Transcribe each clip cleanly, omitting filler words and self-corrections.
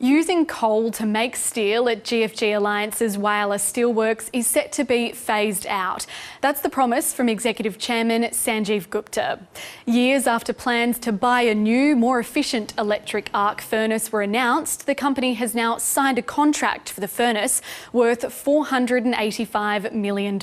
Using coal to make steel at GFG Alliance's Whyalla Steelworks is set to be phased out. That's the promise from Executive Chairman Sanjeev Gupta. Years after plans to buy a new, more efficient electric arc furnace were announced, the company has now signed a contract for the furnace worth $485 million.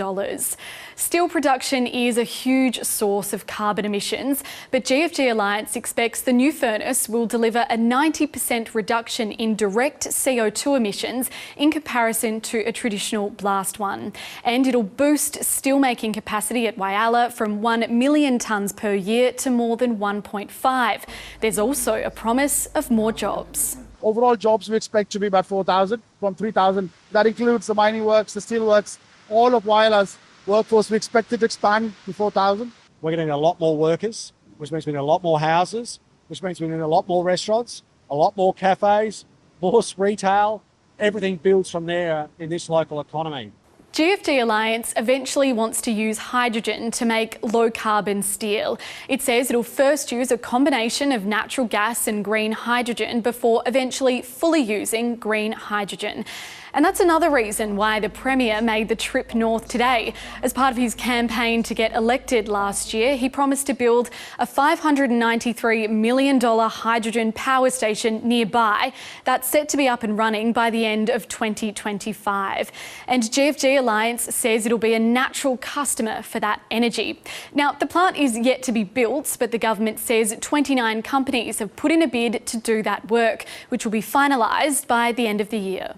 Steel production is a huge source of carbon emissions, but GFG Alliance expects the new furnace will deliver a 90% reduction in direct CO2 emissions in comparison to a traditional blast one. And it'll boost steelmaking capacity at Whyalla from 1 million tonnes per year to more than 1.5. There's also a promise of more jobs. Overall jobs we expect to be about 4,000 from 3,000. That includes the mining works, the steel works, all of Whyalla's workforce. We expect it to expand to 4,000. We're getting a lot more workers, which means we need a lot more houses, which means we need a lot more restaurants, a lot more cafes, more retail. Everything builds from there in this local economy. GFG Alliance eventually wants to use hydrogen to make low-carbon steel. It says it'll first use a combination of natural gas and green hydrogen before eventually fully using green hydrogen. And that's another reason why the Premier made the trip north today. As part of his campaign to get elected last year, he promised to build a $593 million hydrogen power station nearby that's set to be up and running by the end of 2025. And GFG Alliance says it'll be a natural customer for that energy. Now, the plant is yet to be built, but the government says 29 companies have put in a bid to do that work, which will be finalised by the end of the year.